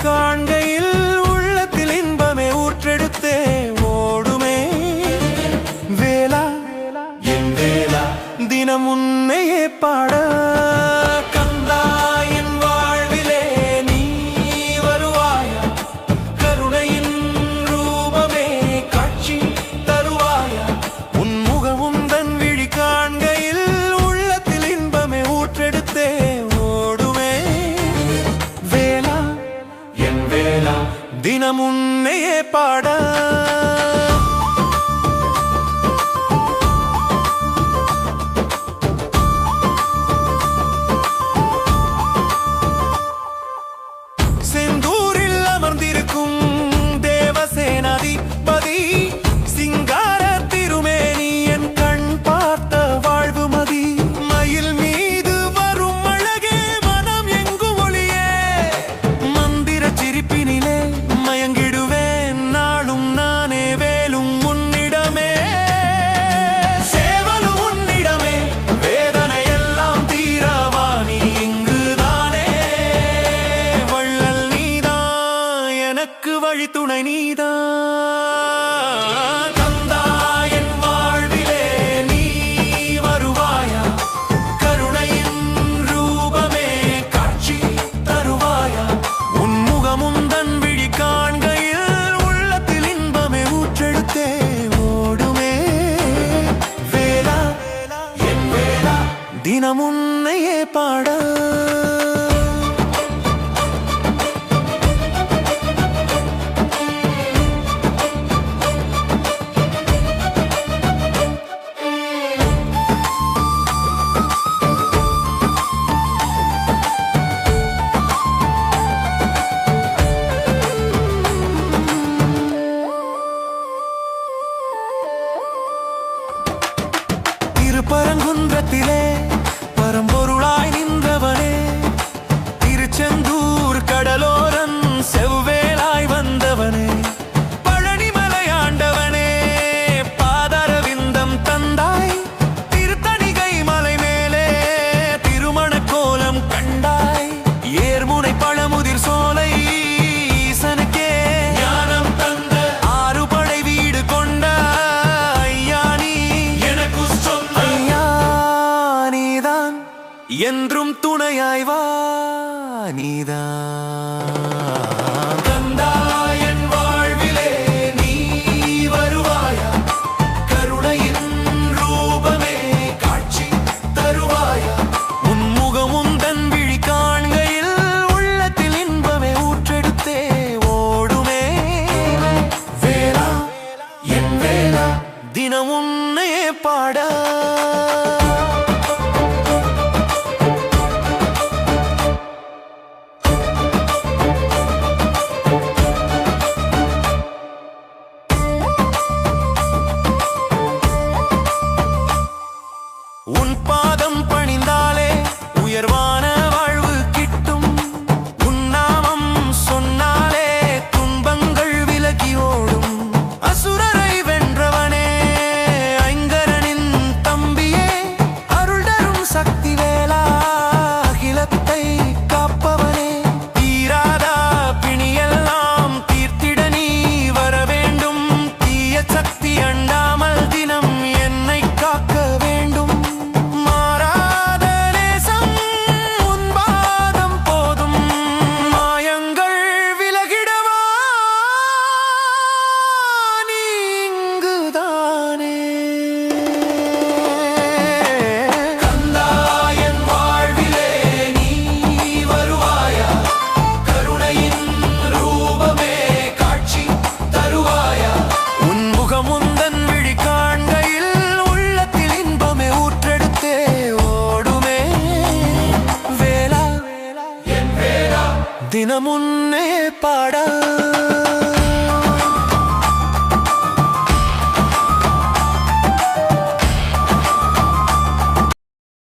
காண்கையில் உள்ளத்தில் இன்பமே ஊற்றெடுத்தே ஓடுமே. வேலா என் வேலா தினம் உன்னையே பாட கந்தா என் வாழ்விலே நீ வருவாயா, கருணையின் ரூபமே காட்சி தருவாயா. உன் முகமும் தன் விழி காண்கையில் உள்ளத்தில் இன்பமே ஊற்றெடுத்தே ஓடுமே. வேலா என் வேலா தினம் உன்னையே பாட செந்தூரில் அமர்ந்திருக்கும் தேவசேனாதிபதி சிங்கார திருமேனி என் கண் பார்த்த வாழ்வு மதி. மயில் மீது வரும் அழகே மனம் எங்கு ஒளியே, மந்திர சிரிப்பினிலே மயங்கிடுவேன் நாளும் நானே. வேலும் உன்னிடமே சேவலும் உன்னிடமே, வேதனை எல்லாம் தீரவா நீ இங்குதானே. வள்ளல் நீதான் எனக்கு வழி துணை நீதான். கந்தா என் வாழ்விலே நீ வருவாயா, கருணையின் ரூபமே காட்சி தருவாயா. உன் முகமும் தன் விழி காண்கையில் உள்ளத்தில் இன்பமே ஊற்றெடுத்தே ஓடுமே. வேலா என் வேலா தினம் உன்னையே பாட திருப்பரங்குன்றத்திலே பரம்பொருளாய் நின்றவனே, திருச்செந்தூர் கடலோரன் செவ்வேளாய் வந்தவனே, பழனிமலை ஆண்டவனே பாதரவிந்தம் தந்தாய். திருத்தணிகை மலை மேலே திருமண கோலம் கண்டாய். ஏர்முனை பழமுதிர் சோலை ஈசனுக்கே ஞானம் தந்த ஆறுபடை வீடு கொண்ட ஐயா நீ எனக்கு சொந்த ஐயா நீதான். என்றும் துணையாய் வா நீதான். கந்தா என் வாழ்விலே நீ வருவாயா, கருணையின் ரூபமே காட்சி தருவாயா. உன் முகமும் தன் விழி காண்கையில் உள்ளத்தில் இன்பமே ஊற்றெடுத்தே ஓடுமே. வேலா என் வேலா தினம் உன்னையே பாட உன் பாதம் பணிந்தாலே உயர்வான வாழ்வு கிட்டும். உன் நாமம் சொன்னாலே துன்பங்கள் விலகி ஓடும். அசுரரை வென்றவனே ஐங்கரனின் தம்பியே, அருள் தரும் சக்தி வேலா அகிலத்தை காப்பவனே. தீராதா பிணியெல்லாம் தீர்த்திட நீ வர வேண்டும். தீய சக்தி அண்டாமல் தினம் என்னை காக்க வேண்டும். மாறாத நேசம் உன் பாதம் போதும், மாயங்கள் விலகிடவா நீ இங்குதானே. கந்தா என் வாழ்விலே நீ வருவாயா, கருணையின் ரூபமே காட்சி தருவாயா. உன் முகமும் தன் விழி காண்கையில் உள்ளத்தில் இன்பமே ஊற்றெடுத்தே ஓடுமே. வேலா என் வேலா தினம் உன்னையே பாட